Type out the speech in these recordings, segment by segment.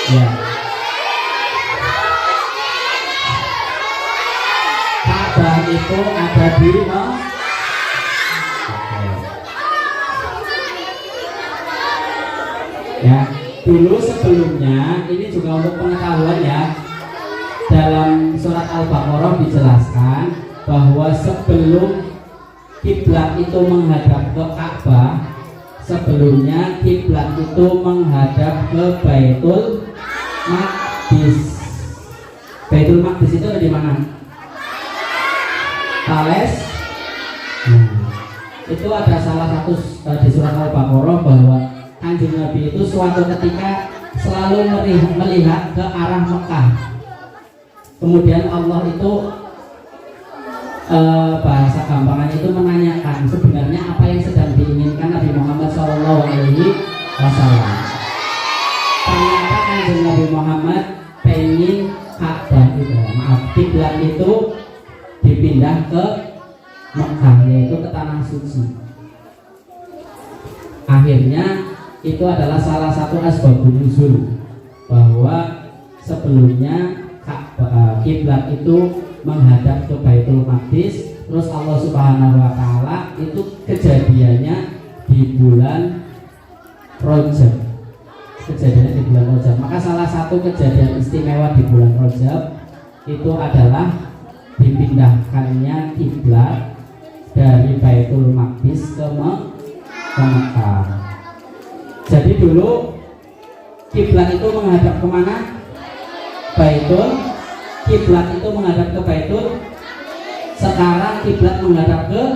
Ya. Ka'bah itu ada di ya. Dulu sebelumnya ini juga untuk pengetahuan ya. Dalam surat Al-Baqarah dijelaskan bahwa sebelum kiblat itu menghadap ke Ka'bah, sebelumnya kiblat itu menghadap ke Baitul Maqdis. Baitul Maqdis itu ada di mana? Itu ada salah satu di surat Al-Baqarah bahwa Kanjeng Nabi itu suatu ketika selalu melihat ke arah Mekah. Kemudian Allah itu bahasa gampangannya itu menanyakan sebenarnya apa yang sedang diinginkan Nabi Muhammad SAW. Ternyata Kanjeng Nabi Muhammad pengen Ka'bah itu, kiblat itu dipindah ke Mekah, yaitu ke tanah suci. Akhirnya itu adalah salah satu asbabun nuzul bahwa sebelumnya kiblat itu menghadap ke Baitul Maqdis, terus Allah Subhanahu wa taala itu kejadiannya di bulan Rajab. Kejadiannya di bulan Rajab. Maka salah satu kejadian istimewa di bulan Rajab itu adalah dipindahkannya kiblat dari Baitul Maqdis ke Mekah. Jadi dulu kiblat itu menghadap kemana? Kiblat itu menghadap ke Baitul. Sekarang kiblat menghadap ke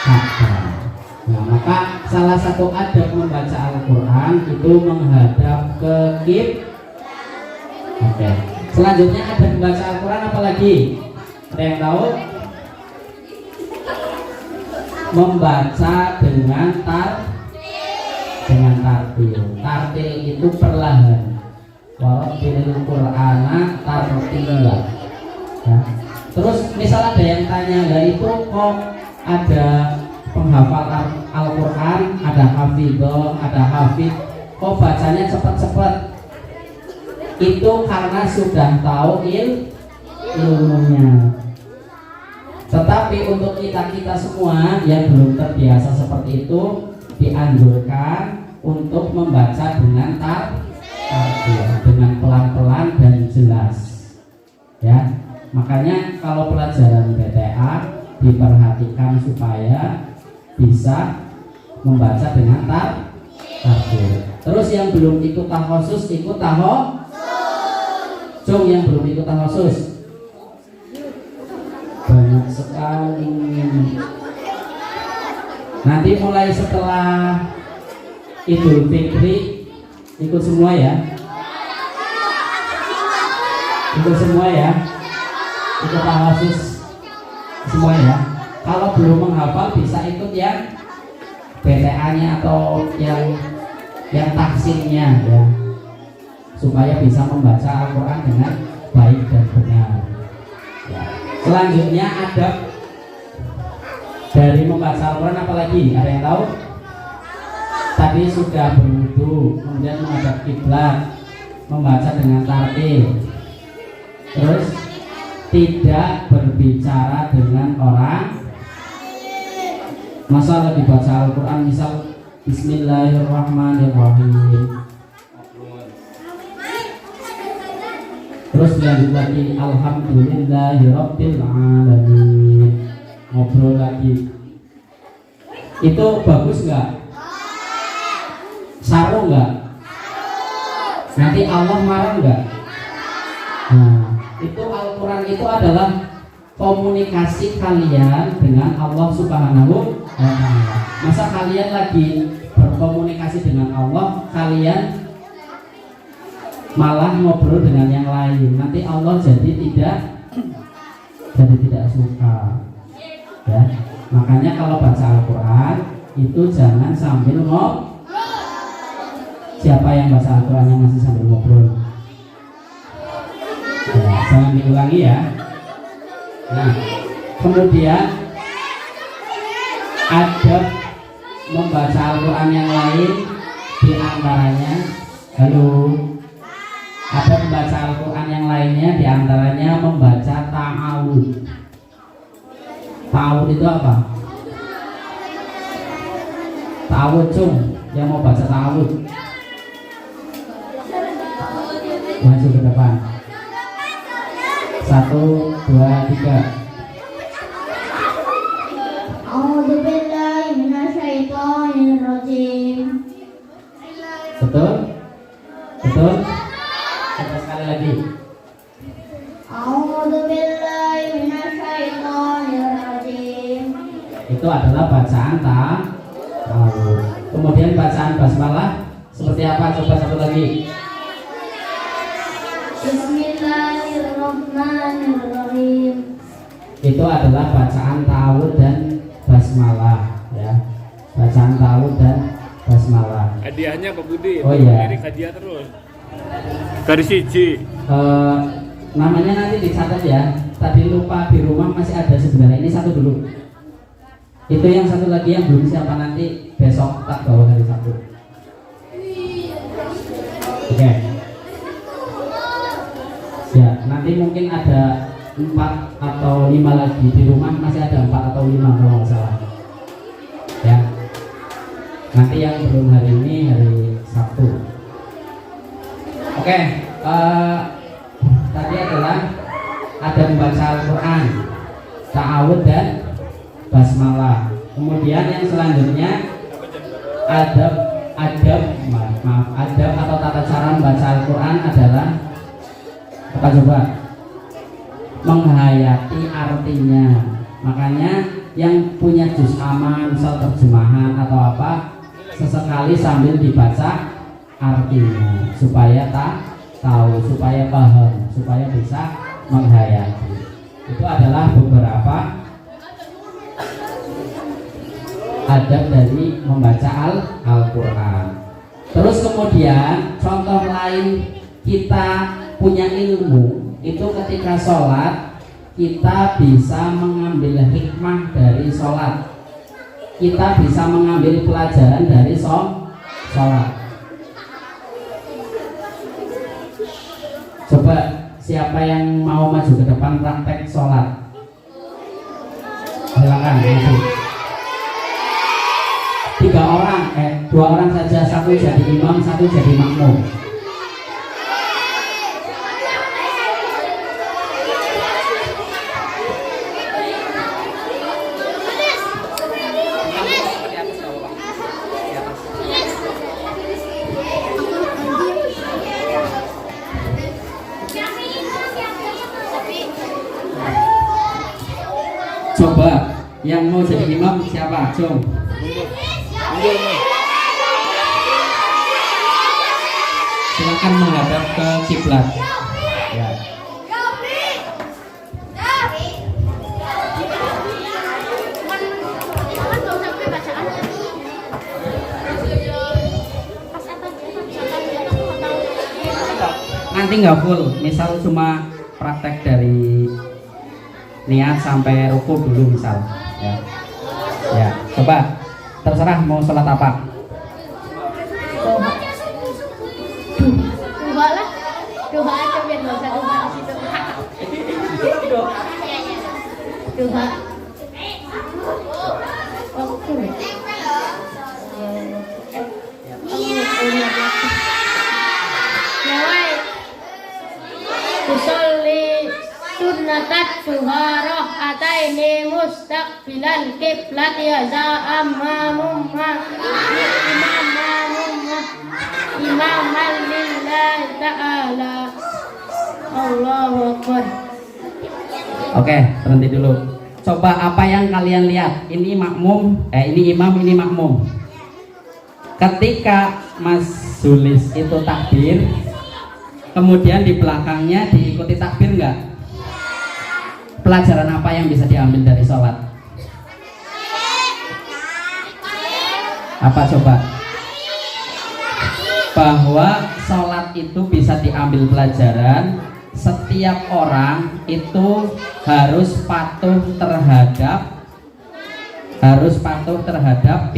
Ka'bah. Nah, maka salah satu adab membaca Al-Quran itu menghadap ke Oke. Selanjutnya ada membaca Al-Quran apa lagi? Ada yang tahu? Membaca dengan tartil. Tartil itu perlahan. Warattilil Qur'ana tartila. Ya. Terus misal ada yang tanya, lah itu kok ada penghafal Al-Quran, ada hafidho, ada hafid, kok bacanya cepat-cepat? Itu karena sudah tahu ilmunya. Tetapi untuk kita semua yang belum terbiasa seperti itu, dianjurkan untuk membaca dengan tartil, dengan pelan-pelan dan jelas. Ya, makanya kalau pelajaran BTA diperhatikan supaya bisa membaca dengan tartil. Terus yang belum ikut tahosus ikut Jong yang belum ikut tahosus banyak sekali. Nanti mulai setelah Idul Fitri ikut semua ya. Ikut semua ya. Ikut tahosus semua ya. Kalau belum menghafal bisa ikut yang BTA-nya atau yang tahsinnya ya, supaya bisa membaca Al-Quran dengan baik dan benar ya. Selanjutnya adab dari membaca Al-Quran apalagi? Ada yang tahu? Tadi sudah berwudu, kemudian menghadap kiblat, membaca dengan tartil, terus tidak berbicara dengan orang. Masalah dibaca Al-Quran misal Bismillahirrahmanirrahim, terus lanjut lagi Alhamdulillahirabbil alamin, ngobrol lagi. Itu bagus nggak? Saru nggak? Nanti Allah marah nggak? Nah, itu Al-Quran itu adalah komunikasi kalian dengan Allah Subhanahu wa ta'ala. Masa kalian lagi berkomunikasi dengan Allah, kalian malah ngobrol dengan yang lain, nanti Allah jadi tidak suka ya. Makanya kalau baca Al-Quran itu jangan sambil ngobrol. Siapa yang baca Al-Quran yang masih sambil ngobrol? Ya, jangan diulangi ya. Nah, kemudian adab membaca Al-Quran yang lain, di antaranya halo Ada membaca Al-Quran yang lainnya, diantaranya membaca ta'awud. Ta'awud itu apa? Ta'awud cung, yang mau baca ta'awud maju ke depan. 1, 2, 3. A'udzubillahi minasyaitonirrajim. Betul? Betul? Coba sekali lagi. A'udzubillahi minasyaitonirrajim. Itu adalah bacaan ta'awud. Kemudian bacaan basmalah seperti apa? Coba satu lagi. Bismillahirrahmanirrahim. Itu adalah bacaan ta'awud dan basmalah, ya. Bacaan ta'awud dan basmalah. Hadiahnya Pak Budi. Oh iya. Dari hadiah terus. Garis siji. Namanya nanti dicatat ya. Tadi lupa di rumah masih ada sebenarnya. Ini satu dulu. Itu yang satu lagi yang belum siapa, nanti besok tak bawa hari Sabtu. Oke. Ya, nanti mungkin ada 4 atau 5 lagi di rumah, masih ada 4 atau 5 kalau nggak salah. Ya. Nanti yang belum hari ini hari Sabtu. Oke. Tadi adalah ada membaca Al-Quran, ta'awud dan basmalah. Kemudian yang selanjutnya adab atau tata cara membaca Al-Quran adalah apa coba? Menghayati artinya. Makanya yang punya juz amma, misal terjemahan atau apa, sesekali sambil dibaca artinya supaya tahu, supaya paham, supaya bisa menghayati. Itu adalah beberapa adab dari membaca Al-Quran. Terus kemudian contoh lain kita punya ilmu itu ketika sholat kita bisa mengambil hikmah dari sholat, kita bisa mengambil pelajaran dari sholat. Coba siapa yang mau maju ke depan praktek sholat? Silakan maju. 3 orang, 2 orang saja, 1 jadi imam, 1 jadi makmum. Coba yang mau jadi imam siapa? Jom. Silakan menghadap ke kiblat. Ya. Nanti nggak full, misal cuma praktek dari niat sampai ruku dulu misal. Ya. Ya, coba terserah mau sholat apa. Doa aja biar nggak usah doa di situ. Doa. Oke. Nawai. Tusolli sunnatat suharah ataini mustaqbilan kiblat ya imaman lillahi ta'ala. Allahu Akbar. Oke, berhenti dulu. Coba apa yang kalian lihat? Ini makmum, ini imam, ini makmum. Ketika Mas Zulis itu takbir, kemudian di belakangnya diikuti takbir enggak? Pelajaran apa yang bisa diambil dari sholat? Apa coba? Bahwa sholat itu bisa diambil pelajaran. Setiap orang itu harus patuh terhadap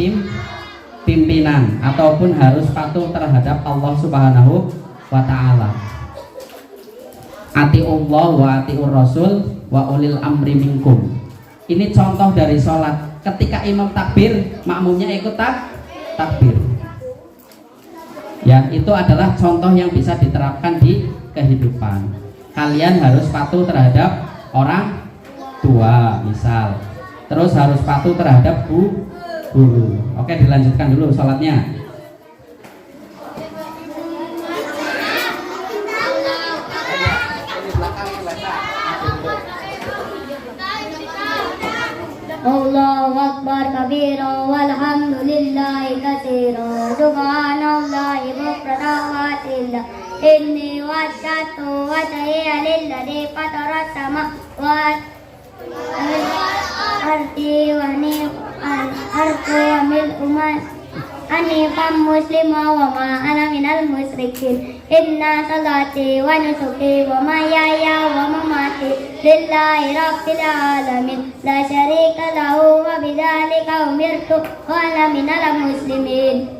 pimpinan ataupun harus patuh terhadap Allah Subhanahu wa Ta'ala. atiullah wa atiur rasul wa ulil amri minkum. Ini contoh dari sholat. Ketika imam takbir, makmumnya ikut takbir. Ya, itu adalah contoh yang bisa diterapkan di kehidupan. Kalian harus patuh terhadap orang tua, misal. Terus harus patuh terhadap guru. Oke, dilanjutkan dulu sholatnya. Allahu Akbar kabira walhamdulillahi katsira subhanallahi bukratan wa asila inni wajjahtu wajhiya lilladzi fatara samawati ardi wa ni ardu wa mil Hanifan muslima wa ma ana minal musyrikin. Inna salati wa nusuki wa mahyaya wa mamati lillahi rabbil alamin la syarika lahu wa bidzalika umirtu wa ana minal muslimin.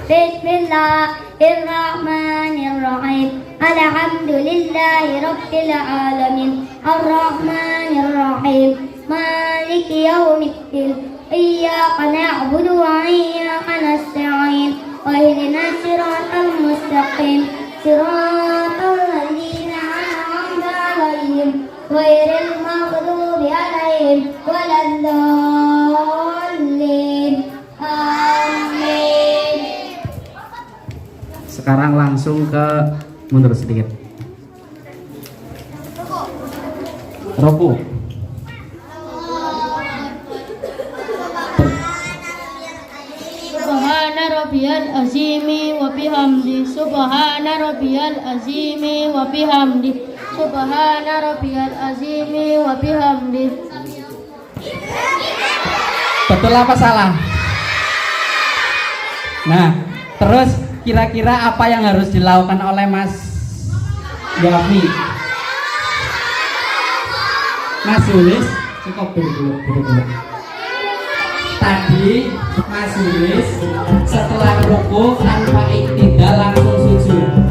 Bismillahirrahmanirrahim. Alhamdulillahi rabbil alamin. Arrahmanirrahim. Maliki yaumiddin. Iyyaka na'budu wa iyyaka nasta'in. Ihdinas siratal mustaqim. Siratal ladzina an'amta 'alaihim ghairil maghdubi 'alaihim waladdallin. Amin. Sekarang langsung ke mundur sedikit. Ruku. Subhana rabbiyal azimi wa bihamdi. Subhana rabbiyal azimi wa bihamdi. Subhana rabbiyal azimi wa bihamdi. Betul apa salah? Nah, terus kira-kira apa yang harus dilakukan oleh Mas Yafi? Mas Yulis, cukup dulu. Tadi Mas Yulis setelah ruku tanpa iktidal langsung sujud.